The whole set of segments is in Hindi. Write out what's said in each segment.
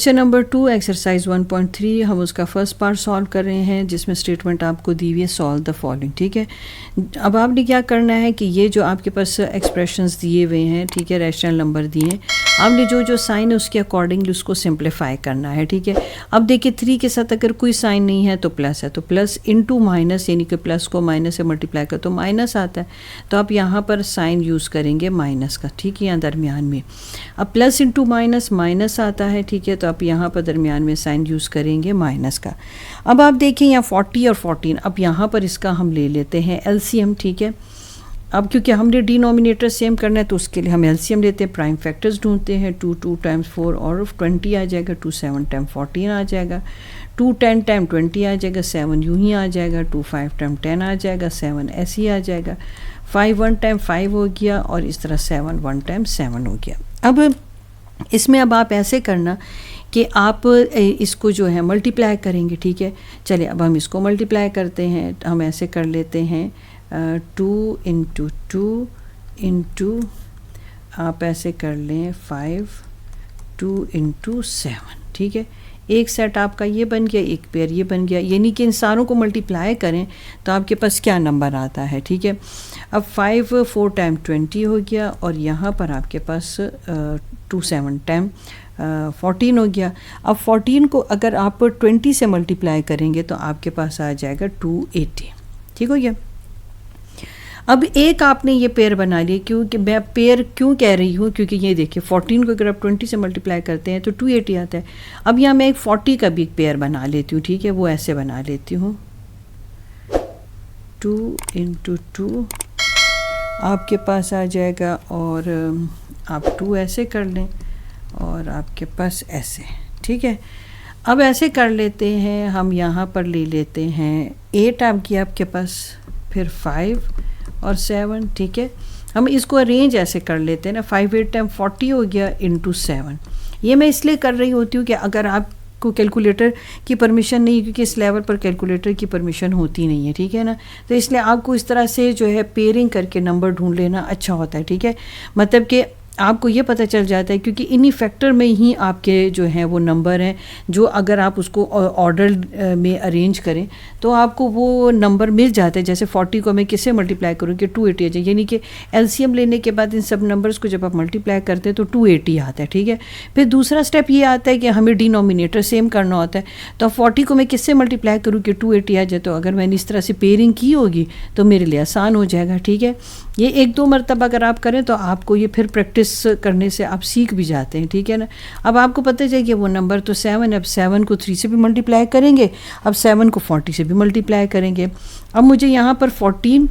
क्वेश्चन नंबर 2 एक्सरसाइज 1.3 हम उसका फर्स्ट पार्ट सॉल्व कर रहे हैं जिसमें स्टेटमेंट आपको दी हुई है सॉल्व द फॉलोइंग। ठीक है, अब आपने क्या करना है कि ये जो आपके पास एक्सप्रेशंस दिए हुए हैं, ठीक है, रैशनल नंबर दिए हैं, आपने जो जो साइन है उसके अकॉर्डिंगली उसको सिंप्लीफाई करना है। ठीक है, अब देखिए 3 के साथ अगर कोई साइन नहीं है तो प्लस है, तो प्लस इंटू माइनस, यानी कि प्लस को माइनस से मल्टीप्लाई कर तो माइनस आता है, तो आप यहाँ पर साइन यूज़ करेंगे माइनस का। ठीक है, यहाँ दरमियान में अब प्लस इंटू माइनस माइनस आता है। ठीक है, तो आप यहाँ पर दरमियान में साइन यूज़ करेंगे माइनस का। अब आप देखिए यहाँ 40 और 14, अब यहाँ पर इसका हम ले लेते हैं एलसीएम। ठीक है, अब क्योंकि हमने डिनोमिनेटर सेम करना है तो उसके लिए हम एलसीएम लेते हैं, प्राइम फैक्टर्स ढूंढते हैं। 2 टाइम्स 4 और 20 आ जाएगा, 2 7 टाइम 14 आ जाएगा, 2 10 टाइम 20 आ जाएगा, 7 यूं ही आ जाएगा, 2 5 टाइम 10 आ जाएगा, 7 ऐसे ही आ जाएगा, 5 1 टाइम 5 हो गया और इस तरह 7 1 टाइम 7 हो गया। अब इसमें अब आप ऐसे करना कि आप इसको जो है मल्टीप्लाई करेंगे। ठीक है, चलिए अब हम इसको मल्टीप्लाई करते हैं। हम ऐसे कर लेते हैं 2 इंटू 2 इंटू आप ऐसे कर लें 5 2 इंटू 7। ठीक है, एक सेट आपका ये बन गया, एक पेयर ये बन गया, यानी कि इन सारों को मल्टीप्लाई करें तो आपके पास क्या नंबर आता है। ठीक है, अब 5 4 टाइम 20 हो गया और यहाँ पर आपके पास 2 7 टाइम 14 हो गया। अब 14 को अगर आप 20 से मल्टीप्लाई करेंगे तो आपके पास आ जाएगा 280। ठीक हो गया। अब एक आपने ये पेयर बना लिया, क्योंकि मैं पेयर क्यों कह रही हूँ, क्योंकि ये देखिए 14 को अगर आप 20 से मल्टीप्लाई करते हैं तो 280 आता है। अब यहाँ मैं एक 40 का भी एक पेयर बना लेती हूँ। ठीक है, वो ऐसे बना लेती हूँ 2 इंटू 2 आपके पास आ जाएगा और आप 2 ऐसे कर लें और आपके पास ऐसे। ठीक है, अब ऐसे कर लेते हैं हम, यहाँ पर ले लेते हैं 8 आपके पास, फिर 5 और 7। ठीक है, हम इसको अरेंज ऐसे कर लेते हैं ना, 5 8 टाइम 40 हो गया इंटू 7। ये मैं इसलिए कर रही होती हूँ कि अगर आपको कैलकुलेटर की परमिशन नहीं, क्योंकि इस लेवल पर कैलकुलेटर की परमिशन होती नहीं है। ठीक है ना, तो इसलिए आपको इस तरह से जो है पेयरिंग करके नंबर ढूंढ लेना अच्छा होता है। ठीक है, मतलब कि आपको ये पता चल जाता है, क्योंकि इन्हीं फैक्टर में ही आपके जो हैं वो नंबर हैं, जो अगर आप उसको ऑर्डर में अरेंज करें तो आपको वो नंबर मिल जाता है। जैसे 40 को मैं किससे मल्टीप्लाई करूँ कि 280 आ जाए, यानी कि एलसीएम लेने के बाद इन सब नंबर्स को जब आप मल्टीप्लाई करते हैं तो 280 आता है। ठीक है, फिर दूसरा स्टेप ये आता है कि हमें डिनोमिनेटर सेम करना होता है, तो 40 को मैं किससे मल्टीप्लाई करूँ कि 280 आ जाए, तो अगर मैंने इस तरह से पेयरिंग की होगी तो मेरे लिए आसान हो जाएगा। ठीक है, ये 1-2 मरतबा अगर आप करें तो आपको ये फिर प्रैक्टिस करने से आप सीख भी जाते हैं। ठीक है ना, अब आपको पता चले कि वो नंबर तो 7, अब 7 को 3 से भी मल्टीप्लाई करेंगे, अब 7 को 40 से भी मल्टीप्लाई करेंगे। अब मुझे यहाँ पर 14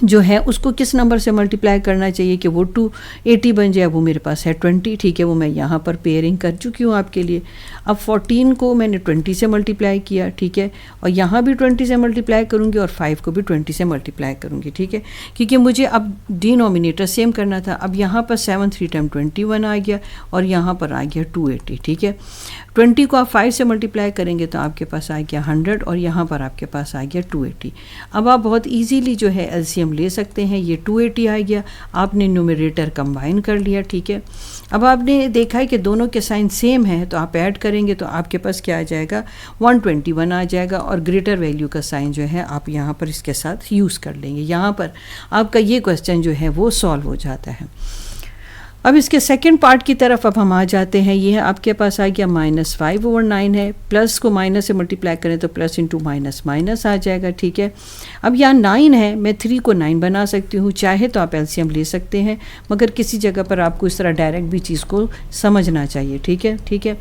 जो है उसको किस नंबर से मल्टीप्लाई करना चाहिए कि वो 280 बन जाए, वो मेरे पास है 20। ठीक है, वो मैं यहाँ पर पेयरिंग कर चुकी हूँ आपके लिए। अब 14 को मैंने 20 से मल्टीप्लाई किया। ठीक है, और यहाँ भी 20 से मल्टीप्लाई करूँगी और 5 को भी 20 से मल्टीप्लाई करूँगी। ठीक है, क्योंकि मुझे अब डिनोमिनेटर सेम करना था। अब यहाँ पर 7 3 टाइम 21 आ गया और यहाँ पर आ गया 280। ठीक है, 20 को आप 5 से मल्टीप्लाई करेंगे तो आपके पास आ गया 100 और यहाँ पर आपके पास आ गया 280। अब आप बहुत इजीली जो है एलसीएम ले सकते हैं। ये 280 आ गया, आपने न्यूमरेटर कंबाइन कर लिया। ठीक है, अब आपने देखा है कि दोनों के साइन सेम है, तो आप ऐड करेंगे तो आपके पास क्या आ जाएगा 121 आ जाएगा और ग्रेटर वैल्यू का साइन जो है आप यहाँ पर इसके साथ यूज़ कर लेंगे। यहाँ पर आपका ये क्वेश्चन जो है वो सॉल्व हो जाता है। अब इसके सेकंड पार्ट की तरफ अब हम आ जाते हैं। ये है आपके पास आ गया -5/9 है, प्लस को माइनस से मल्टीप्लाई करें तो प्लस इंटू माइनस माइनस आ जाएगा। ठीक है, अब यहाँ 9 है, मैं 3 को 9 बना सकती हूँ, चाहे तो आप एलसीएम ले सकते हैं, मगर किसी जगह पर आपको इस तरह डायरेक्ट भी चीज़ को समझना चाहिए। ठीक है, ठीक है,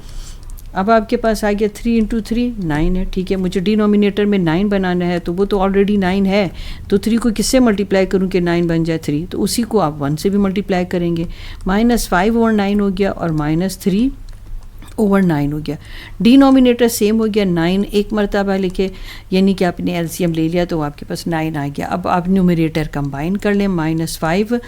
अब आपके पास आ गया 3 इंटू 3 9 है। ठीक है, मुझे डिनोमिनेटर में 9 बनाना है, तो वो तो ऑलरेडी 9 है, तो 3 को किससे मल्टीप्लाई करूं कि 9 बन जाए 3, तो उसी को आप 1 से भी मल्टीप्लाई करेंगे। -5/9 हो गया और -3/9 हो गया। डिनोमिनेटर सेम हो गया, 9 एक मरतबा लिखे, यानी कि आपने एलसीएम ले लिया तो आपके पास 9 आ गया। अब आप न्यूमरेटर कंबाइन कर लें -5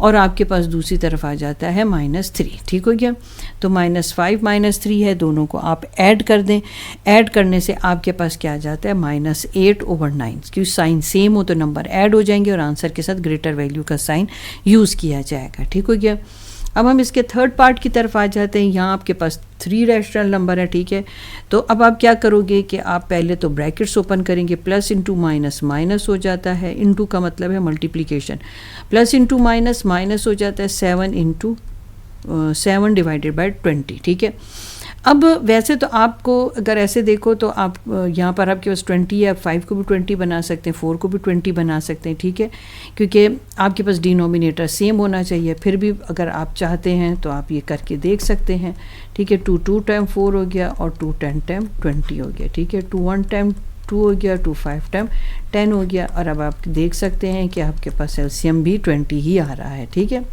और आपके पास दूसरी तरफ आ जाता है -3। ठीक हो गया, तो -5 -3 है, दोनों को आप ऐड कर दें। ऐड करने से आपके पास क्या आ जाता है -8/9, क्योंकि साइन सेम हो तो नंबर ऐड हो जाएंगे और आंसर के साथ ग्रेटर वैल्यू का साइन यूज़ किया जाएगा। ठीक हो गया। अब हम इसके थर्ड पार्ट की तरफ आ जाते हैं। यहाँ आपके पास 3 रैशनल नंबर है, ठीक है। तो अब आप क्या करोगे कि आप पहले तो ब्रैकेट्स ओपन करेंगे, प्लस इंटू माइनस माइनस हो जाता है, इंटू का मतलब है multiplication, plus into minus minus हो जाता है 7 डिवाइडेड बाय 20, ठीक है। अब वैसे तो आपको अगर ऐसे देखो तो आप यहाँ पर आपके पास 20 है, आप 5 को भी 20 बना सकते हैं, 4 को भी 20 बना सकते हैं, ठीक है, क्योंकि आपके पास डिनोमिनेटर सेम होना चाहिए। फिर भी अगर आप चाहते हैं तो आप ये करके देख सकते हैं, ठीक है। 2 टाइम 4 हो गया और 2 10 टाइम 20 हो गया, ठीक है। 2 1 टाइम 2 हो गया, 2 5 टाइम 10 हो गया। और अब आप देख सकते हैं कि आपके पास एलसीएम भी 20 ही आ रहा है, ठीक है।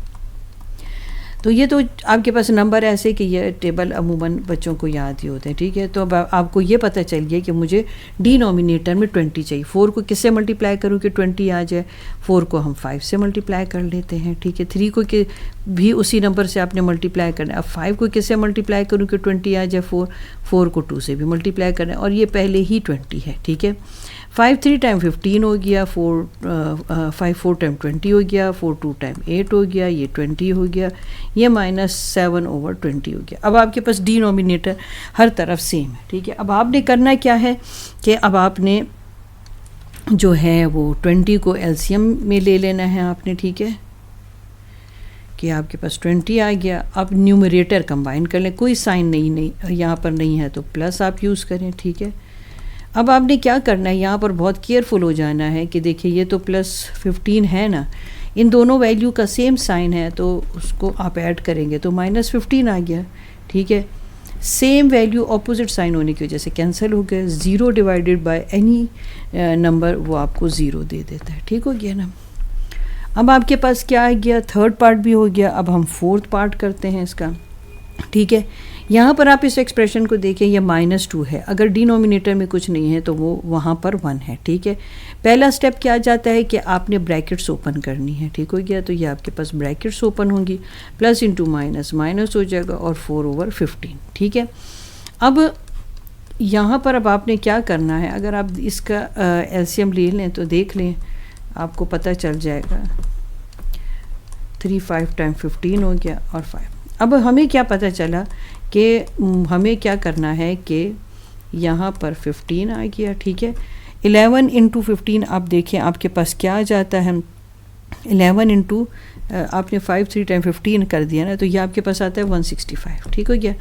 तो ये तो आपके पास नंबर ऐसे कि ये टेबल अमूमन बच्चों को याद ही होते हैं, ठीक है। तो अब आपको ये पता चल गया कि मुझे डिनोमिनेटर में 20 चाहिए। 4 को किससे मल्टीप्लाई करूँ कि 20 आ जाए? 4 को हम 5 से मल्टीप्लाई कर लेते हैं, ठीक है। 3 को भी उसी नंबर से आपने मल्टीप्लाई करना है। अब 5 को किससे मल्टीप्लाई करूँ कि 20 आ जाए? 4 को 2 से भी मल्टीप्लाई करना है, और ये पहले ही 20 है, ठीक है। 5 3 टाइम 15 हो गया, 5 4 टाइम 20 हो गया, 4 2 टाइम 8 हो गया, ये 20 हो गया, ये -7/20 हो गया। अब आपके पास डिनोमिनेटर हर तरफ सेम है, ठीक है। अब आपने करना क्या है कि अब आपने जो है वो 20 को एलसीएम में ले लेना है आपने, ठीक है, कि आपके पास 20 आ गया। अब न्यूमरेटर कंबाइन कर लें, कोई साइन नहीं यहाँ पर नहीं है तो प्लस आप यूज़ करें, ठीक है। अब आपने क्या करना है, यहाँ पर बहुत केयरफुल हो जाना है कि देखिए ये तो +15 है ना, इन दोनों वैल्यू का सेम साइन है तो उसको आप ऐड करेंगे तो -15 आ गया, ठीक है। सेम वैल्यू ऑपोजिट साइन होने की वजह से कैंसिल हो गया। 0 डिवाइडेड बाय एनी नंबर वो आपको 0 दे देता है, ठीक हो गया ना। अब आपके पास क्या आ गया, थर्ड पार्ट भी हो गया। अब हम फोर्थ पार्ट करते हैं इसका, ठीक है। यहाँ पर आप इस एक्सप्रेशन को देखें, ये -2 है। अगर डिनोमिनेटर में कुछ नहीं है तो वो वहाँ पर 1 है, ठीक है। पहला स्टेप क्या आ जाता है कि आपने ब्रैकेट्स ओपन करनी है, ठीक हो गया। तो ये आपके पास ब्रैकेट्स ओपन होंगी, प्लस इंटू माइनस माइनस हो जाएगा और 4/15, ठीक है। अब यहाँ पर अब आपने क्या करना है, अगर आप इसका एलसीएम ले लें तो देख लें, आपको पता चल जाएगा। 3 5 टाइम 15 हो गया और 5। अब हमें क्या पता चला कि हमें क्या करना है कि यहाँ पर 15 आ गया, ठीक है। 11 इंटू 15 आप देखें आपके पास क्या आ जाता है। 11 इंटू आपने 5 3 टाइम 15 कर दिया ना, तो ये आपके पास आता है 165, ठीक हो गया।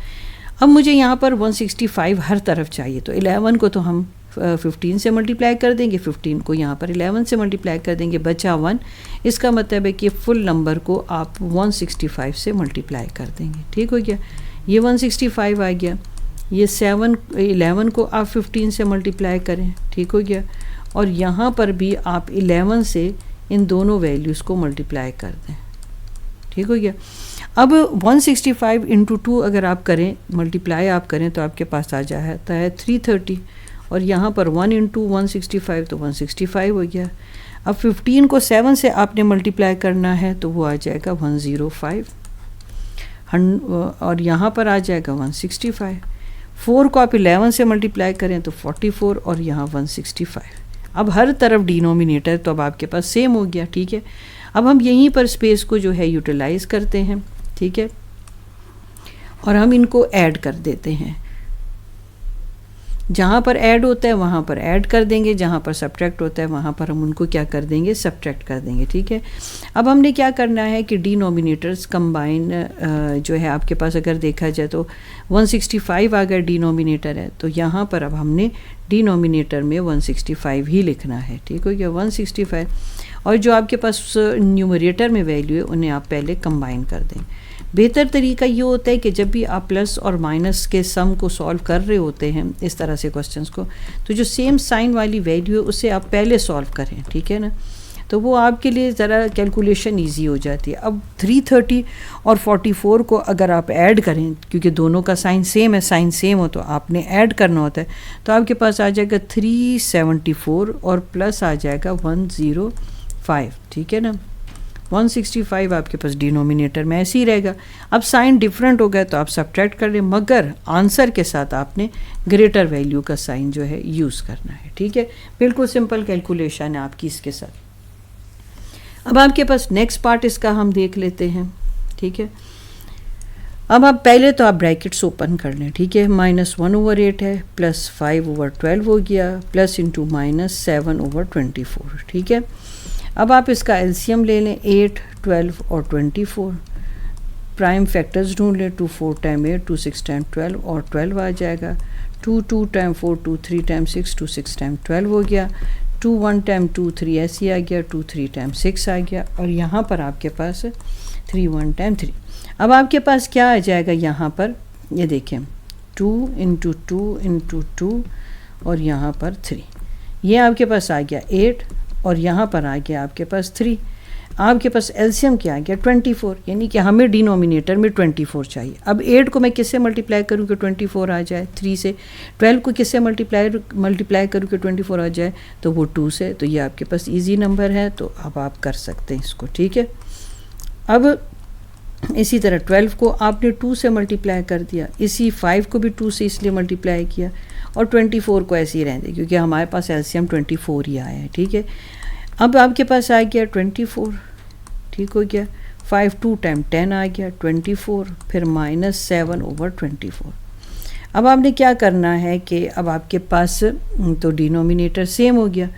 अब मुझे यहाँ पर 165 हर तरफ चाहिए, तो 11 को तो हम 15 से मल्टीप्लाई कर देंगे, 15 को यहाँ पर 11 से मल्टीप्लाई कर देंगे, बचा 1। इसका मतलब है कि फुल नंबर को आप 165 से मल्टीप्लाई कर देंगे, ठीक हो गया। ये 165 आ गया। ये 11 को आप 15 से मल्टीप्लाई करें, ठीक हो गया। और यहाँ पर भी आप 11 से इन दोनों वैल्यूज़ को मल्टीप्लाई कर दें, ठीक हो गया। अब 165 इंटू 2 अगर आप करें, मल्टीप्लाई आप करें तो आपके पास आ जाता है 330, और यहाँ पर 1 इंटू 165 तो 165 हो गया। अब 15 को 7 से आपने मल्टीप्लाई करना है तो वो आ जाएगा 105, और यहाँ पर आ जाएगा 165। 4 को आप 11 से मल्टीप्लाई करें तो 44, और यहाँ 165। अब हर तरफ डिनोमिनेटर तो अब आपके पास सेम हो गया, ठीक है। अब हम यहीं पर स्पेस को जो है यूटिलाइज़ करते हैं, ठीक है, और हम इनको ऐड कर देते हैं। जहाँ पर ऐड होता है वहाँ पर ऐड कर देंगे, जहाँ पर सब्ट्रैक्ट होता है वहाँ पर हम उनको क्या कर देंगे, सब्ट्रैक्ट कर देंगे, ठीक है। अब हमने क्या करना है कि डिनोमिनेटर्स कंबाइन जो है आपके पास अगर देखा जाए तो 165 अगर डिनोमिनेटर है तो यहाँ पर अब हमने डिनोमिनेटर में 165 ही लिखना है, ठीक हो गया, 165। और जो आपके पास न्यूमरेटर में वैल्यू है उन्हें आप पहले कंबाइन कर दें। बेहतर तरीका ये होता है कि जब भी आप प्लस और माइनस के सम को सॉल्व कर रहे होते हैं इस तरह से क्वेश्चंस को, तो जो सेम साइन वाली वैल्यू है उसे आप पहले सॉल्व करें, ठीक है ना, तो वो आपके लिए ज़रा कैलकुलेशन इजी हो जाती है। अब 330 और 44 को अगर आप ऐड करें, क्योंकि दोनों का साइन सेम है, साइन सेम हो तो आपने ऐड करना होता है, तो आपके पास आ जाएगा 374 और प्लस आ जाएगा 105, ठीक है ना। 165 आपके पास डिनोमिनेटर में ऐसे ही रहेगा। अब साइन डिफरेंट हो गया तो आप सब्ट्रैक्ट कर लें, मगर आंसर के साथ आपने ग्रेटर वैल्यू का साइन जो है यूज़ करना है, ठीक है। बिल्कुल सिंपल कैलकुलेशन है आपकी इसके साथ। अब आपके पास नेक्स्ट पार्ट इसका हम देख लेते हैं, ठीक है। अब आप पहले तो आप ब्रैकेट्स ओपन कर लें, ठीक है। -1/8 है, प्लस 5/12 हो गया, प्लस इंटू -7/24, ठीक है। अब आप इसका एलसीएम ले लें, 8, 12 और 24। प्राइम फैक्टर्स ढूंढ लें, 2 4 टाइम 8, 2 6 टाइम 12 और 12 आ जाएगा। 2 2 टाइम 4, 2 3 टाइम 6, 2 6 टाइम 12 हो गया। 2 1 टाइम 2 3 ऐसे आ गया, 2 3 टाइम 6 आ गया, और यहाँ पर आपके पास 3 1 टाइम 3। अब आपके पास क्या आ जाएगा यहाँ पर, ये देखें, 2 इंटू 2 इंटू 2 और यहाँ पर 3, ये आपके पास आ गया 8, और यहाँ पर आ गया आपके पास 3। आपके पास एलसीएम क्या आ गया 24, यानी कि हमें डिनोमिनेटर में 24 चाहिए। अब 8 को मैं किससे मल्टीप्लाई करूँ कि 24 आ जाए, 3 से। 12 को किससे मल्टीप्लाई करूँ कि 24 आ जाए, तो वो 2 से। तो ये आपके पास इजी नंबर है, तो अब आप कर सकते हैं इसको, ठीक है। अब इसी तरह 12 को आपने 2 से मल्टीप्लाई कर दिया, इसी 5 को भी 2 से इसलिए मल्टीप्लाई किया, और 24 को ऐसे ही रहने, क्योंकि हमारे पास एलसीएम 24 ही आया है, ठीक है। अब आपके पास आ गया 24, ठीक हो गया। 5 2 टाइम 10 आ गया 24, फिर -7/24। अब आपने क्या करना है कि अब आपके पास तो डिनोमिनेटर सेम हो गया।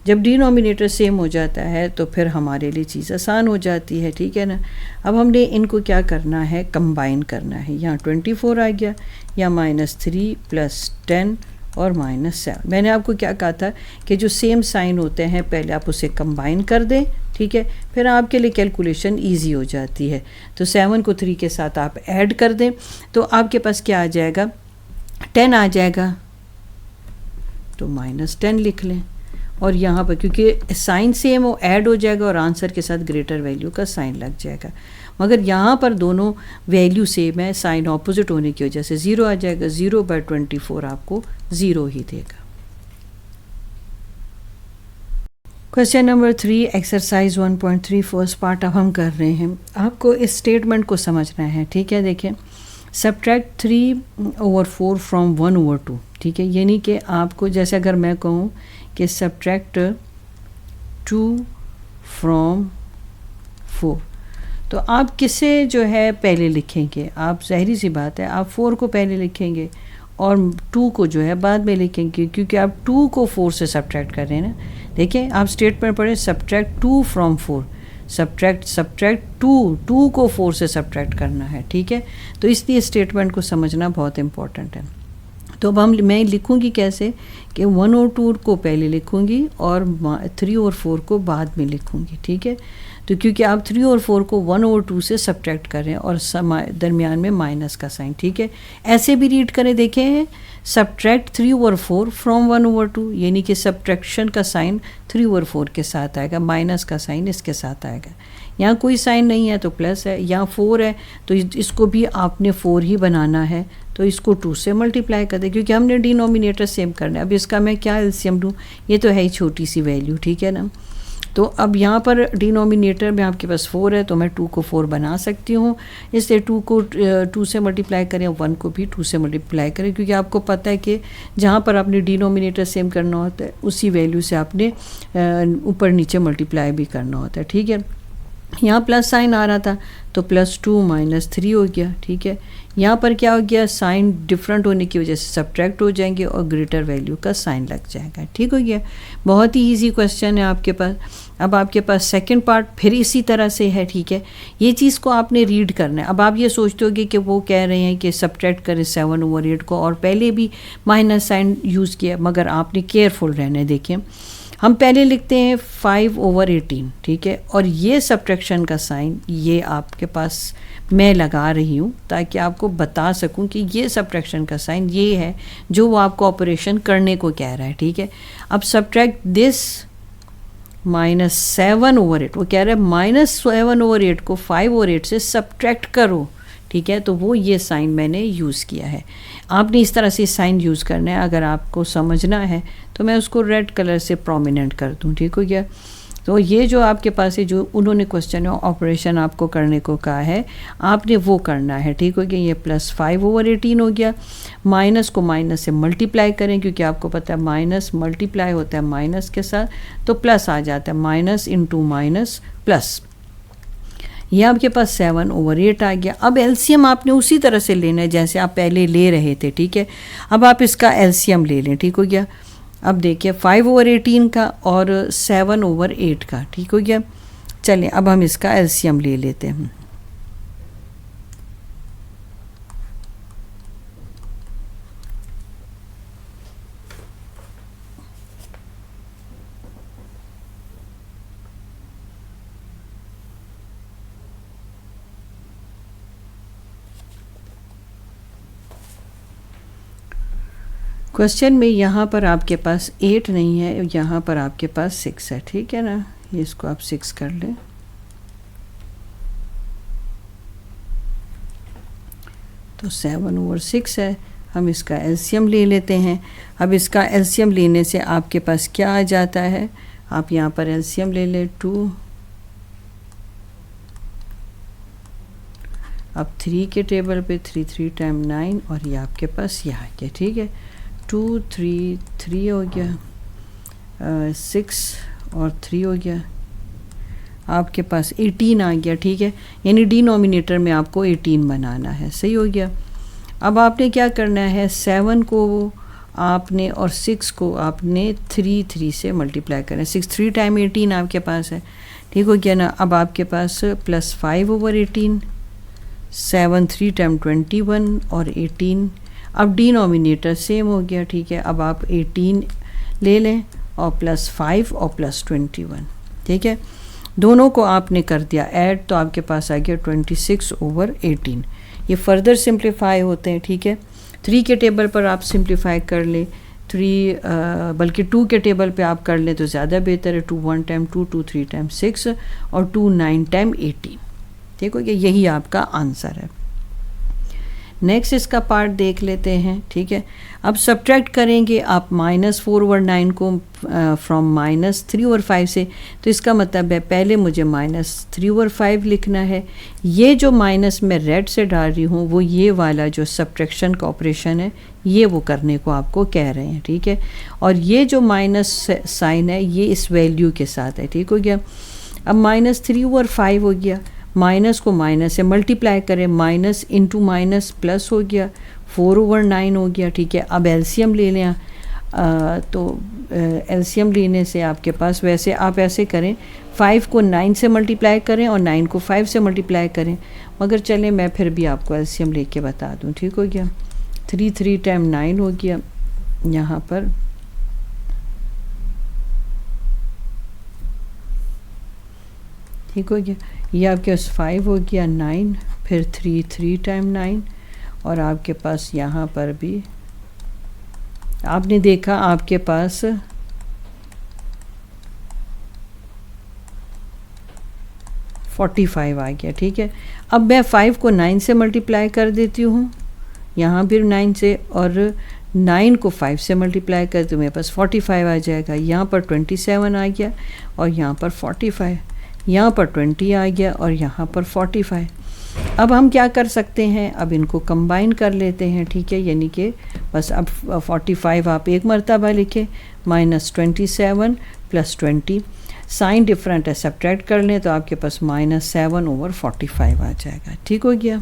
जब डिनोमिनेटर सेम हो जाता है तो फिर हमारे लिए चीज़ आसान हो जाती है, ठीक है ना। अब हमने इनको क्या करना है, कंबाइन करना है। यहाँ 24 आ गया, या -3 + 10 और -7। मैंने आपको क्या कहा था कि जो सेम साइन होते हैं पहले आप उसे कंबाइन कर दें, ठीक है, फिर आपके लिए कैलकुलेशन इजी हो जाती है। तो 7 को 3 के साथ आप ऐड कर दें, तो आपके पास क्या आ जाएगा, 10 आ जाएगा, तो -10 लिख लें। और यहाँ पर क्योंकि साइन सेम हो, ऐड हो जाएगा और आंसर के साथ ग्रेटर वैल्यू का साइन लग जाएगा। मगर यहाँ पर दोनों वैल्यू सेम है, साइन ऑपोजिट होने की वजह से 0 आ जाएगा। 0/24 आपको 0 ही देगा। Question number 3 exercise 1.3 first part अब हम कर रहे हैं। आपको इस स्टेटमेंट को समझना है, ठीक है। देखें, सब्ट्रैक्ट 3/4 फ्रॉम 1/2, ठीक है। यानी कि आपको, जैसे अगर मैं कहूँ कि सब्ट्रैक्ट 2 फ्रॉम 4, तो आप किसे जो है पहले लिखेंगे, आप ज़ाहिर सी बात है आप 4 को पहले लिखेंगे और 2 को जो है बाद में लिखेंगे, क्योंकि आप 2 को 4 से सब्ट्रैक्ट कर रहे हैं ना। देखिए आप स्टेटमेंट पढ़ें, सब्ट्रैक्ट 2 फ्रॉम 4, सब्ट्रैक्ट 2 को 4 से सब्ट्रैक्ट करना है, ठीक है। तो इसलिए स्टेटमेंट को समझना बहुत इम्पॉर्टेंट है। तो अब मैं लिखूंगी कैसे कि 1 और 2 को पहले लिखूंगी और 3 और 4 को बाद में लिखूंगी, ठीक है। तो क्योंकि आप 3 और 4 को 1 और 2 से सब्ट्रैक्ट कर रहे हैं और दरमियान में माइनस का साइन, ठीक है। ऐसे भी रीड करें, देखें, सब्ट्रैक्ट 3 और 4 फ्रॉम 1 और 2, यानी कि सब्ट्रैक्शन का साइन 3 और 4 के साथ आएगा, माइनस का साइन इसके साथ आएगा। यहाँ कोई साइन नहीं है तो प्लस है, यहाँ 4 है तो इसको भी आपने 4 ही बनाना है, तो इसको 2 से मल्टीप्लाई कर दे, क्योंकि हमने डिनोमिनेटर सेम करना है। अब इसका मैं क्या एलसीएम लूँ, ये तो है ही छोटी सी वैल्यू, ठीक है ना। तो अब यहाँ पर डिनोमिनेटर में आपके पास 4 है, तो मैं 2 को 4 बना सकती हूँ। इसलिए 2 को 2 से मल्टीप्लाई करें, 1 को भी 2 से मल्टीप्लाई करें, क्योंकि आपको पता है कि जहाँ पर आपने डिनोमिनेटर सेम करना होता है उसी वैल्यू से आपने ऊपर नीचे मल्टीप्लाई भी करना होता है, ठीक है। यहाँ प्लस साइन आ रहा था तो +2 -3 हो गया, ठीक है। यहाँ पर क्या हो गया, साइन डिफरेंट होने की वजह से सब्ट्रैक्ट हो जाएंगे और ग्रेटर वैल्यू का साइन लग जाएगा, ठीक हो गया। बहुत ही इजी क्वेश्चन है आपके पास। अब आपके पास सेकंड पार्ट फिर इसी तरह से है, ठीक है। ये चीज़ को आपने रीड करना है। अब आप ये सोचते होगे कि वो कह रहे हैं कि सब्ट्रैक्ट करें 7/8 को, और पहले भी माइनस साइन यूज़ किया, मगर आपने केयरफुल रहना है। देखें, हम पहले लिखते हैं 5/18, ठीक है, और ये सब्ट्रैक्शन का साइन ये आपके पास मैं लगा रही हूँ ताकि आपको बता सकूँ कि ये सब्ट्रैक्शन का साइन ये है जो वो आपको ऑपरेशन करने को कह रहा है, ठीक है। अब सब्ट्रैक्ट दिस -7/8, वो कह रहा है -7/8 को 5/8 से सब्ट्रैक्ट करो, ठीक है। तो वो ये साइन मैंने यूज़ किया है। आपने इस तरह से साइन यूज़ करना है। अगर आपको समझना है तो मैं उसको रेड कलर से प्रोमिनेंट कर दूँ, ठीक हो गया। तो ये जो आपके पास है, जो उन्होंने क्वेश्चन ऑपरेशन आपको करने को कहा है, आपने वो करना है, ठीक हो गया। ये +5/18 हो गया। माइनस को माइनस से मल्टीप्लाई करें, क्योंकि आपको पता है माइनस मल्टीप्लाई होता है माइनस के साथ, तो प्लस आ जाता है, माइनस इंटू माइनस प्लस। ये आपके पास 7/8 आ गया। अब एलसीएम आपने उसी तरह से लेना है जैसे आप पहले ले रहे थे, ठीक है। अब आप इसका एलसीएम ले लें, ठीक हो गया। अब देखिए 5/18 का और 7/8 का, ठीक हो गया। चलें अब हम इसका एलसीएम ले लेते हैं। क्वेश्चन में यहाँ पर आपके पास 8 नहीं है, यहाँ पर आपके पास 6 है, ठीक है ना। ये इसको आप 6 कर लें। तो 7/6 है। हम इसका एलसीएम ले लेते हैं। अब इसका एलसीएम लेने से आपके पास क्या आ जाता है, आप यहाँ पर एलसीएम ले लें 2। अब 3 के टेबल पे 3 3 टाइम 9 और ये आपके पास ये आ गया, ठीक है। 2 3 3 हो गया, 6 और 3 हो गया, आपके पास 18 आ गया, ठीक है। यानी डिनोमिनेटर में आपको 18 बनाना है, सही हो गया। अब आपने क्या करना है, 7 को आपने और 6 को आपने 3 से मल्टीप्लाई करना है। 6 3 टाइम 18 आपके पास है, ठीक हो गया ना। अब आपके पास प्लस 5/18, 7 3 टाइम 21 और 18। अब डिनोमिनेटर सेम हो गया, ठीक है। अब आप 18 ले लें और प्लस 5 और प्लस 21, ठीक है। दोनों को आपने कर दिया ऐड, तो आपके पास आ गया 26/18। ये फर्दर सिंप्लीफाई होते हैं, ठीक है। 3 के टेबल पर आप सिंप्लीफाई कर लें, 3 बल्कि 2 के टेबल पे आप कर लें तो ज़्यादा बेहतर है। 2 1 टाइम 2, 2 3 टाइम 6 और 2 9 टाइम 18, ठीक हो गया। यही आपका आंसर है। नेक्स्ट इसका पार्ट देख लेते हैं, ठीक है। अब सब्ट्रैक्ट करेंगे आप -4/9 को फ्रॉम -3/5 से, तो इसका मतलब है पहले मुझे -3/5 लिखना है। ये जो माइनस मैं रेड से डाल रही हूँ वो ये वाला जो सब्ट्रैक्शन का ऑपरेशन है ये वो करने को आपको कह रहे हैं, ठीक है। और ये जो माइनस साइन है ये इस वैल्यू के साथ है, ठीक हो गया। अब -3/5 हो गया, माइनस को माइनस से मल्टीप्लाई करें, माइनस इंटू माइनस प्लस हो गया, 4/9 हो गया, ठीक है। अब एलसीएम ले लें, तो एलसीएम लेने से आपके पास, वैसे आप ऐसे करें 5 को 9 से मल्टीप्लाई करें और 9 को 5 से मल्टीप्लाई करें, मगर चलें मैं फिर भी आपको एलसीएम लेके बता दूं, ठीक हो गया। 3 3 टाइम 9 हो गया, यहाँ पर ठीक हो गया। ये आपके पास 5 हो गया, 9 फिर 3 3 टाइम 9 और आपके पास यहाँ पर भी आपने देखा आपके पास 45 आ गया, ठीक है। अब मैं 5 को 9 से मल्टीप्लाई कर देती हूँ, यहाँ भी 9 से, और 9 को 5 से मल्टीप्लाई कर तो मेरे पास 45 आ जाएगा। यहाँ पर 27 आ गया और यहाँ पर 45, यहाँ पर 20 आ गया और यहाँ पर 45। अब हम क्या कर सकते हैं, अब इनको कंबाइन कर लेते हैं, ठीक है। यानी कि बस अब 45 आप एक मरतबा लिखें, -27 + 20, साइन डिफरेंट है, सब्ट्रैक्ट कर लें तो आपके पास -7/45 आ जाएगा, ठीक हो गया।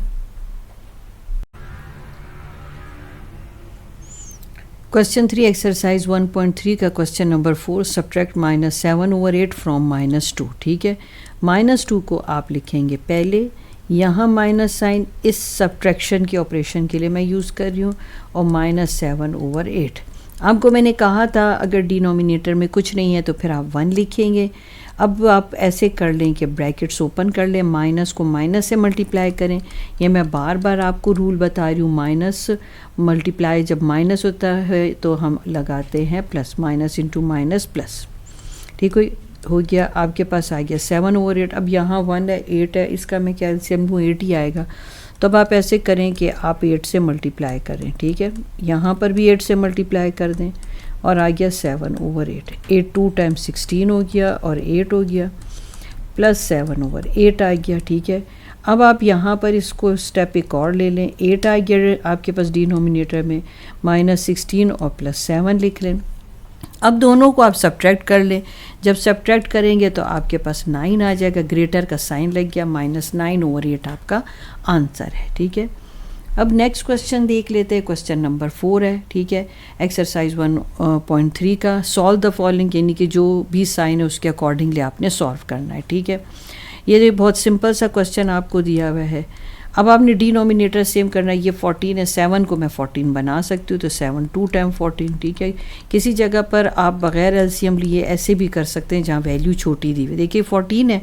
क्वेश्चन 3 एक्सरसाइज 1.3 का क्वेश्चन नंबर 4, सब्ट्रैक्ट -7/8 फ्रॉम -2, ठीक है। -2 को आप लिखेंगे पहले, यहाँ माइनस साइन इस सब्ट्रैक्शन के ऑपरेशन के लिए मैं यूज़ कर रही हूँ, और -7/8। आपको मैंने कहा था अगर डिनोमिनेटर में कुछ नहीं है तो फिर आप 1 लिखेंगे। अब आप ऐसे कर लें कि ब्रैकेट्स ओपन कर लें, माइनस को माइनस से मल्टीप्लाई करें। ये मैं बार बार आपको रूल बता रही हूँ, माइनस मल्टीप्लाई जब माइनस होता है तो हम लगाते हैं plus, minus into minus plus, ठीक हो गया। आपके पास आ गया 7/8। अब यहाँ 1 है, 8 है, इसका मैं कैल्शियम लूँ 8 ही आएगा। तो अब आप ऐसे करें कि आप 8 से मल्टीप्लाई करें, ठीक है। यहाँ पर भी 8 से मल्टीप्लाई कर दें और आ गया 7/8। 8 2 टाइम 16 हो गया और 8 हो गया, प्लस 7/8 आ गया, ठीक है। अब आप यहाँ पर इसको स्टेप एक और ले लें, 8 आ गया आपके पास डिनोमिनेटर में, -16 और +7 लिख लें, अब दोनों को आप सब्ट्रैक्ट कर लें। जब सब्ट्रैक्ट करेंगे तो आपके पास 9 आ जाएगा, ग्रेटर का साइन लग गया, -9/8 आपका आंसर है। ठीक है, अब नेक्स्ट क्वेश्चन देख लेते हैं। क्वेश्चन नंबर 4 है। ठीक है, एक्सरसाइज 1.3 का सॉल्व द फॉलोइंग, यानी कि जो भी साइन है उसके अकॉर्डिंगली आपने सॉल्व करना है। ठीक है, ये बहुत सिंपल सा क्वेश्चन आपको दिया हुआ है। अब आपने डिनोमिनेटर सेम करना है। ये 14 है, 7 को मैं 14 बना सकती हूँ, तो 7 2 टाइम 14। ठीक है, किसी जगह पर आप बग़ैर एलसीएम लिए ऐसे भी कर सकते हैं जहाँ वैल्यू छोटी दी हुई। देखिए 14 है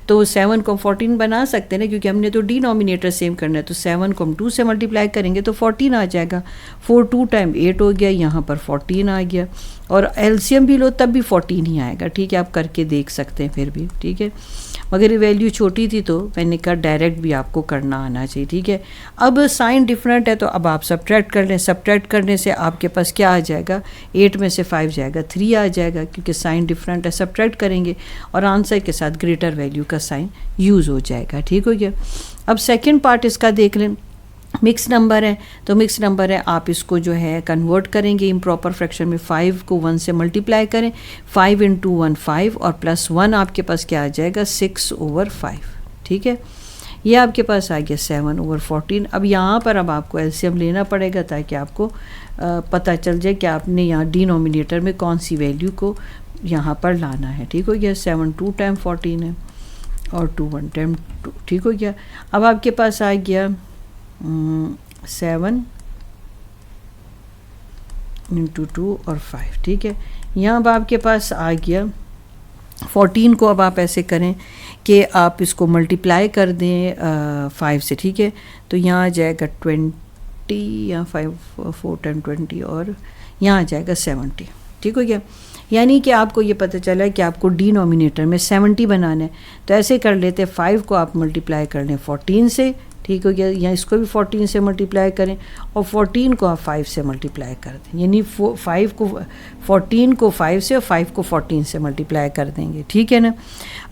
तो 7 को हम 14 बना सकते हैं ना, क्योंकि हमने तो डिनोमिनेटर सेम करना है। तो 7 को हम 2 से मल्टीप्लाई करेंगे तो 14 आ जाएगा। 4 2 टाइम 8 हो गया, यहाँ पर 14 आ गया, और एलसीएम भी लो तब भी 14 ही आएगा। ठीक है, आप करके देख सकते हैं फिर भी। ठीक है, मगर ये वैल्यू छोटी थी तो मैंने कहा डायरेक्ट भी आपको करना आना चाहिए। ठीक है, अब साइन डिफरेंट है तो अब आप सब्ट्रैक्ट कर लें। सब्ट्रैक्ट करने से आपके पास क्या आ जाएगा, 8 में से 5 जाएगा, 3 आ जाएगा, क्योंकि साइन डिफरेंट है। सब्ट्रैक्ट करेंगे और आंसर के साथ ग्रेटर वैल्यू का साइन यूज़ हो जाएगा। ठीक हो गया। अब सेकेंड पार्ट इसका देख लें। मिक्स नंबर है तो मिक्स नंबर है, आप इसको जो है कन्वर्ट करेंगे इम्प्रॉपर फ्रैक्शन में। 5 को 1 से मल्टीप्लाई करें, 5 × 1 5, और +1 आपके पास क्या आ जाएगा, 6/5। ठीक है, ये आपके पास आ गया 7/14। अब यहाँ पर अब आपको एलसीएम लेना पड़ेगा ताकि आपको पता चल जाए कि आपने यहाँ डिनोमिनेटर में कौन सी वैल्यू को यहाँ पर लाना है। ठीक हो गया, 7 2 टाइम 14 है और 2 1 टाइम 2। ठीक हो गया। अब आपके पास आ गया 7 × 2 और 5। ठीक है, यहाँ अब आपके पास आ गया 14 को। अब आप ऐसे करें कि आप इसको मल्टीप्लाई कर दें 5 से। ठीक है, तो यहाँ आ जाएगा 20 या 5 4 टाइम 20, और यहाँ आ जाएगा 70। ठीक हो गया, यानी कि आपको ये पता चला कि आपको डिनोमिनेटर में 70 बनाना है। तो ऐसे कर लेते हैं, 5 को आप मल्टीप्लाई कर लें 14 से। ठीक हो गया, या इसको भी 14 से मल्टीप्लाई करें, और 14 को आप 5 से मल्टीप्लाई कर दें, यानी 14 को 5 से और 5 को 14 से मल्टीप्लाई कर देंगे। ठीक है ना।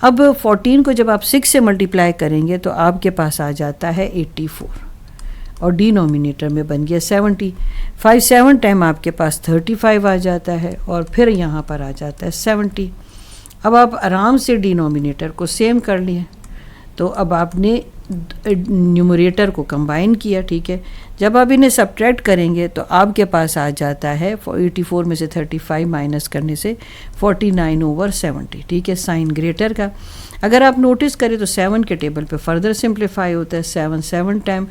अब 14 को जब आप 6 से मल्टीप्लाई करेंगे तो आपके पास आ जाता है 84, और डिनोमिनेटर में बन गया 70। 5 7 टाइम आपके पास 35 आ जाता है, और फिर यहाँ पर आ जाता है 70। अब आप आराम से डिनोमिनेटर को सेम कर लिए, तो अब आपने न्यूमरेटर को कंबाइन किया। ठीक है, जब आप इन्हें सब्ट्रैक्ट करेंगे तो आपके पास आ जाता है 84 में से 35 माइनस करने से 49/70। ठीक है, साइन ग्रेटर का। अगर आप नोटिस करें तो 7 के टेबल पे फर्दर सिंप्लीफाई होता है। 7 7 टाइम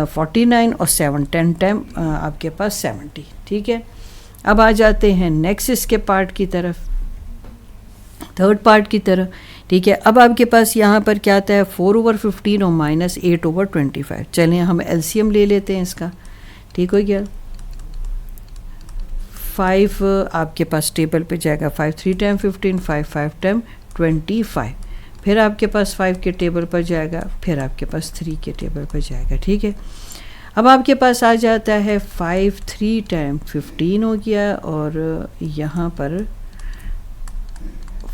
49 और 7 10 टाइम आपके पास 70। ठीक है, अब आ जाते हैं नेक्स्ट इसके पार्ट की तरफ, थर्ड पार्ट की तरफ। ठीक है, अब आपके पास यहाँ पर क्या आता है, 4/15 और -8/25। चलें हम एलसीएम ले लेते हैं इसका। ठीक हो गया, 5 आपके पास टेबल पे जाएगा, 5 3 टाइम 15, 5 5 टाइम 25। फिर आपके पास 5 के टेबल पर जाएगा, फिर आपके पास 3 के टेबल पर जाएगा। ठीक है, अब आपके पास आ जाता है 5 3 टाइम 15 हो गया, और यहाँ पर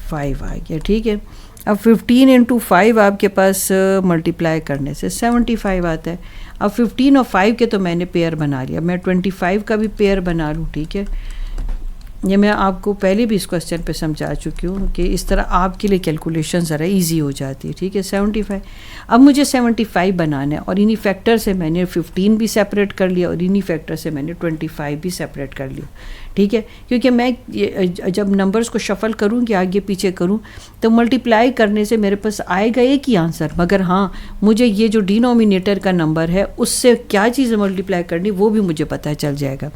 5 आ गया। ठीक है, अब 15 × 5 आपके पास मल्टीप्लाई करने से 75 आता है। अब 15 और 5 के तो मैंने पेयर बना लिया, मैं 25 का भी पेयर बना लूँ। ठीक है, ये मैं आपको पहले भी इस क्वेश्चन पे समझा चुकी हूँ कि इस तरह आपके लिए कैलकुलेशन ज़रा इजी हो जाती है। ठीक है, 75। अब मुझे 75 बनाना है, और इन्हीं फैक्टर से मैंने 15 भी सेपरेट कर लिया, और इन्हीं फैक्टर से मैंने 25 भी सेपरेट कर लिया। ठीक है, क्योंकि मैं जब नंबर्स को शफल करूँगी, आगे पीछे करूँ, तो मल्टीप्लाई करने से मेरे पास आएगा एक ही आंसर, मगर हाँ मुझे ये जो डिनोमिनेटर का नंबर है उससे क्या चीज़ मल्टीप्लाई करनी वो भी मुझे पता चल जाएगा।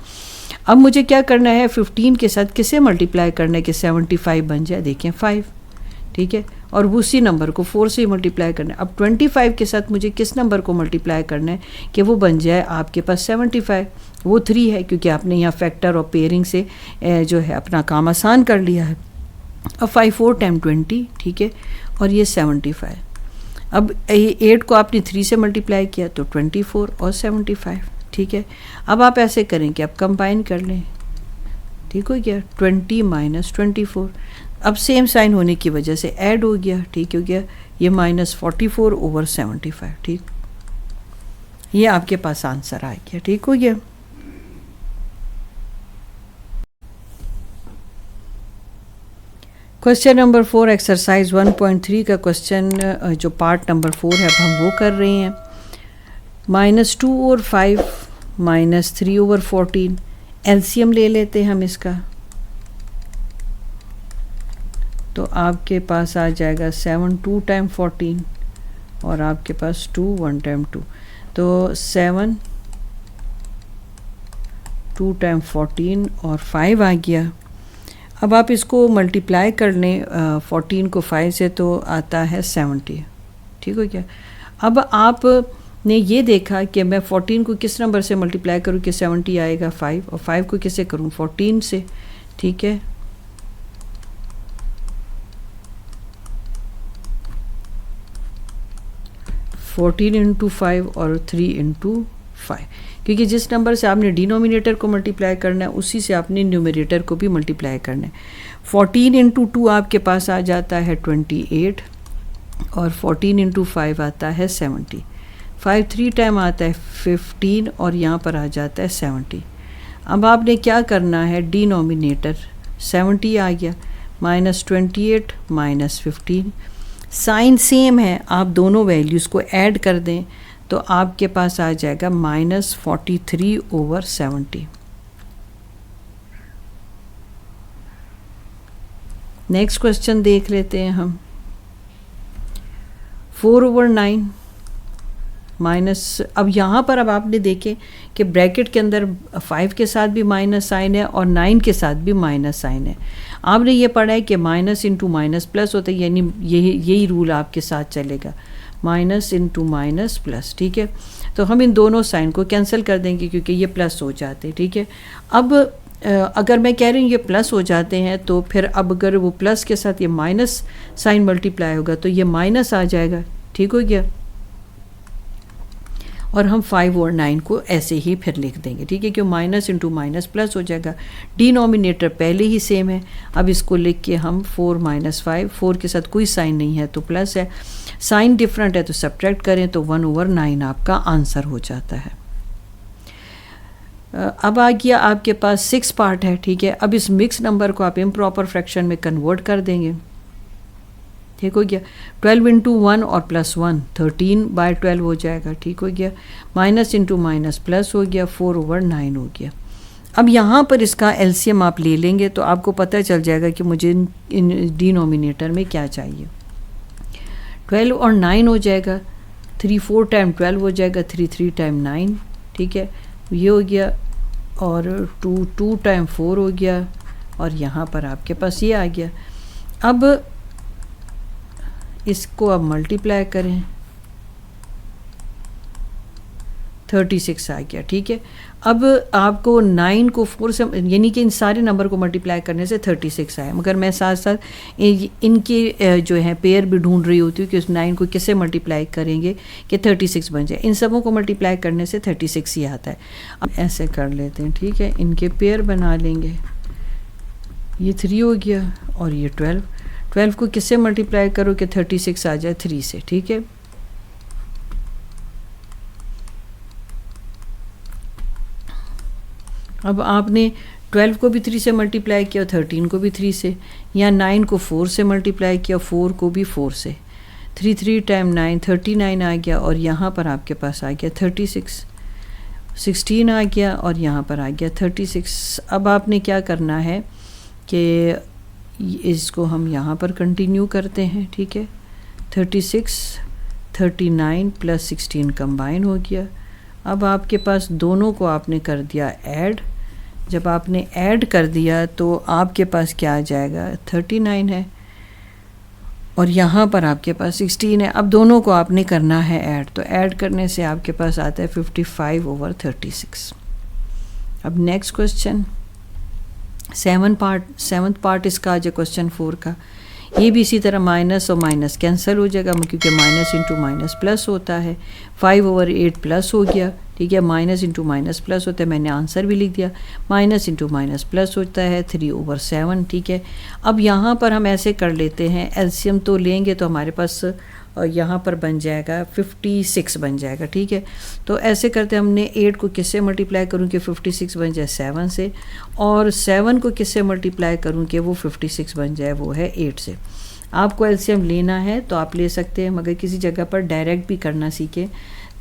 अब मुझे क्या करना है, 15 के साथ किसे मल्टीप्लाई करना है कि 75 बन जाए, देखें 5। ठीक है, और उसी नंबर को 4 से मल्टीप्लाई करना है। अब 25 के साथ मुझे किस नंबर को मल्टीप्लाई करना है कि वो बन जाए आपके पास 75, वो 3 है, क्योंकि आपने यहाँ फैक्टर और पेयरिंग से जो है अपना काम आसान कर लिया है। अब 5 4 टाइम 20। ठीक है, और ये 75। अब 8 को आपने 3 से मल्टीप्लाई किया तो 24 और 75। ठीक है, अब आप ऐसे करें कि आप कंबाइन कर लें। ठीक हो गया, 20 - 24। अब सेम साइन होने की वजह से ऐड हो गया। ठीक हो गया, ये -44/75। ठीक, ये आपके पास आंसर आ गया। ठीक हो गया। क्वेश्चन नंबर 4 एक्सरसाइज 1.3 का क्वेश्चन जो पार्ट नंबर 4 है अब हम वो कर रहे हैं। -2 और 5 -3 ओवर 14 एलसीएम ले लेते हैं हम इसका, तो आपके पास आ जाएगा 7 2 टाइम 14 और आपके पास 2 1 टाइम 2, तो 7 2 टाइम 14 और 5 आ गया। अब आप इसको मल्टीप्लाई कर लें 14 को 5 से तो आता है 70, ठीक हो गया। अब आपने ये देखा कि मैं 14 को किस नंबर से मल्टीप्लाई करूँ कि 70 आएगा 5, और 5 को किससे करूँ 14 से, ठीक है। फोर्टीन इंटू 5 और 3 इंटू 5, क्योंकि जिस नंबर से आपने डिनोमिनेटर को मल्टीप्लाई करना है उसी से आपने न्यूमरेटर को भी मल्टीप्लाई करना है। 14 इंटू 2 आपके पास आ जाता है 28 और 14 इंटू 5 आता है 70। 5 3 टाइम आता है 15 और यहाँ पर आ जाता है 70। अब आपने क्या करना है, डिनोमिनेटर 70 आ गया, -28 -15, साइन सेम है, आप दोनों वैल्यूज़ को ऐड कर दें तो आपके पास आ जाएगा -43 ओवर 70। नेक्स्ट क्वेश्चन देख लेते हैं हम। 4 ओवर 9 माइनस, अब यहाँ पर अब आपने देखे कि ब्रैकेट के अंदर 5 के साथ भी माइनस साइन है और 9 के साथ भी माइनस साइन है। आपने ये पढ़ा है कि माइनस इंटू माइनस प्लस होता है, यानी यही रूल आपके साथ चलेगा, माइनस इंटू माइनस प्लस, ठीक है। तो हम इन दोनों साइन को कैंसिल कर देंगे क्योंकि ये प्लस हो जाते हैं, ठीक है। अब अगर मैं कह रही हूँ ये प्लस हो जाते हैं तो फिर अब अगर वो प्लस के साथ ये माइनस साइन मल्टीप्लाई होगा तो ये माइनस आ जाएगा, ठीक हो गया। और हम 5 और 9 को ऐसे ही फिर लिख देंगे, ठीक है, क्यों माइनस इंटू माइनस प्लस हो जाएगा। डिनोमिनेटर पहले ही सेम है, अब इसको लिख के हम 4 - 5, 4 के साथ कोई साइन नहीं है तो प्लस है, साइन डिफरेंट है तो सब्ट्रैक्ट करें तो 1 ओवर 9 आपका आंसर हो जाता है। अब आ गया आपके पास 6 पार्ट है, ठीक है। अब इस मिक्स नंबर को आप इम्प्रॉपर फ्रैक्शन में कन्वर्ट कर देंगे, ठीक हो गया। 12 इंटू 1 और प्लस 1 13/12 हो जाएगा, ठीक हो गया। माइनस इंटू माइनस प्लस हो गया, 4 ओवर 9 हो गया। अब यहाँ पर इसका एलसीएम आप ले लेंगे तो आपको पता चल जाएगा कि मुझे इन डिनोमिनेटर में क्या चाहिए। 12 और 9 हो जाएगा, 3 4 टाइम 12 हो जाएगा, 3 3 टाइम 9, ठीक है, ये हो गया। और 2 2 टाइम 4 हो गया और यहाँ पर आपके पास ये आ गया। अब इसको अब मल्टीप्लाई करें, 36 आ गया, ठीक है। अब आपको 9 को 4 से, यानी कि इन सारे नंबर को मल्टीप्लाई करने से 36 आया, मगर मैं साथ साथ इनके जो है पेयर भी ढूंढ रही होती हूँ कि उस 9 को किससे मल्टीप्लाई करेंगे कि 36 बन जाए। इन सबों को मल्टीप्लाई करने से 36 ही आता है। अब ऐसे कर लेते हैं, ठीक है, इनके पेयर बना लेंगे। ये 3 हो गया और ये 12 को किससे मल्टीप्लाई करो कि 36 आ जाए 3 से, ठीक है। अब आपने 12 को भी 3 से मल्टीप्लाई किया, 13 को भी 3 से, या 9 को 4 से मल्टीप्लाई किया, 4 को भी 4 से, 3 3 टाइम 9 39 आ गया और यहाँ पर आपके पास आ गया 36, 16 आ गया और यहाँ पर आ गया 36। अब आपने क्या करना है कि इसको हम यहाँ पर कंटिन्यू करते हैं, ठीक है। 36 39 प्लस 16 कंबाइन हो गया। अब आपके पास दोनों को आपने कर दिया ऐड। जब आपने ऐड कर दिया तो आपके पास क्या आ जाएगा, 39 है और यहाँ पर आपके पास 16 है। अब दोनों को आपने करना है ऐड, तो ऐड करने से आपके पास आता है 55 ओवर 36। अब नेक्स्ट क्वेश्चन 7th पार्ट इसका आज क्वेश्चन 4 का। ये भी इसी तरह माइनस और माइनस कैंसिल हो जाएगा क्योंकि माइनस इंटू माइनस प्लस होता है। 5 ओवर 8 प्लस हो गया, ठीक है। माइनस इंटू माइनस प्लस होता है, मैंने आंसर भी लिख दिया, माइनस इंटू माइनस प्लस होता है 3/7, ठीक है। अब यहाँ पर हम ऐसे कर लेते हैं, एलसीएम तो लेंगे तो हमारे पास यहाँ पर बन जाएगा 56 बन जाएगा, ठीक है। तो ऐसे करते हमने 8 को किससे मल्टीप्लाई करूँ कि 56 बन जाए 7 से, और 7 को किससे मल्टीप्लाई करूँ कि वो 56 बन जाए वो है 8 से। आपको एलसीएम लेना है तो आप ले सकते हैं, मगर किसी जगह पर डायरेक्ट भी करना सीखें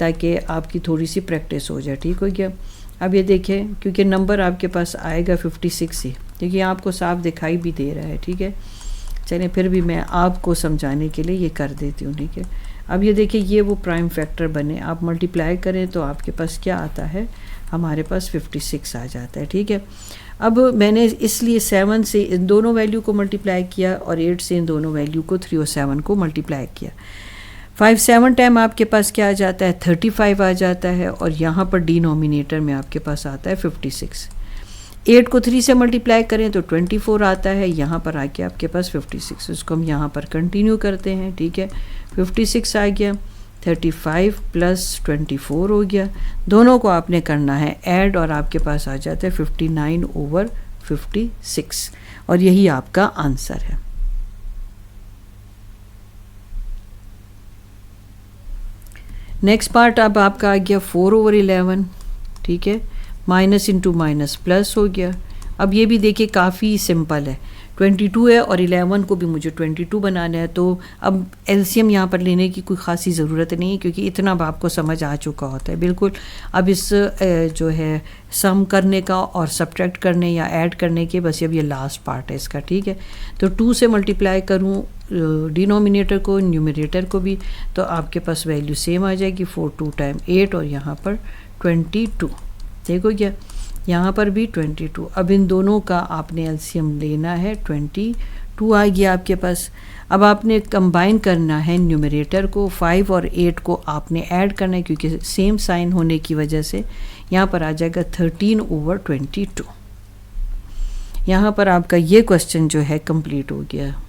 ताकि आपकी थोड़ी सी प्रैक्टिस हो जाए, ठीक हो गया। अब ये देखें, क्योंकि नंबर आपके पास आएगा 56 ही, क्योंकि आपको साफ दिखाई भी दे रहा है, ठीक है। चलिए फिर भी मैं आपको समझाने के लिए ये कर देती हूँ, ठीक है। अब ये देखिए, ये वो प्राइम फैक्टर बने, आप मल्टीप्लाई करें तो आपके पास क्या आता है, हमारे पास 56 आ जाता है, ठीक है। अब मैंने इसलिए 7 से इन दोनों वैल्यू को मल्टीप्लाई किया और 8 से इन दोनों वैल्यू को 3 और 7 को मल्टीप्लाई किया। 5 7 टाइम आपके पास क्या आ जाता है, 35 आ जाता है, और यहाँ पर डिनोमिनेटर में आपके पास आता है 56। 8 को 3 से मल्टीप्लाई करें तो 24 आता है, यहाँ पर आके आपके पास 56, उसको हम यहाँ पर कंटिन्यू करते हैं, ठीक है। 56 आ गया, 35 प्लस 24 हो गया, दोनों को आपने करना है ऐड, और आपके पास आ जाता है 59/56, और यही आपका आंसर है। नेक्स्ट पार्ट अब आपका आ गया 4/11, ठीक है। माइनस इंटू माइनस प्लस हो गया। अब ये भी देखिए काफ़ी सिंपल है, 22 है और 11 को भी मुझे 22 बनाना है, तो अब एलसीएम यहाँ पर लेने की कोई ख़ासी ज़रूरत नहीं है, क्योंकि इतना अब आपको समझ आ चुका होता है बिल्कुल। अब इस जो है सम करने का और सब्ट्रैक्ट करने या ऐड करने के, बस अब ये लास्ट पार्ट है इसका, ठीक है। तो 2 से मल्टीप्लाई करूँ डिनोमिनेटर को, न्यूमरेटर को भी, तो आपके पास वैल्यू सेम आ जाएगी, 4 2 टाइम 8, और यहाँ पर 22, देखो क्या, यहाँ पर भी 22। अब इन दोनों का आपने एलसीएम लेना है, 22 आ गया आपके पास। अब आपने कंबाइन करना है न्यूमरेटर को, 5 और 8 को आपने ऐड करना है, क्योंकि सेम साइन होने की वजह से यहाँ पर आ जाएगा 13/22। यहाँ पर आपका ये क्वेश्चन जो है कंप्लीट हो गया।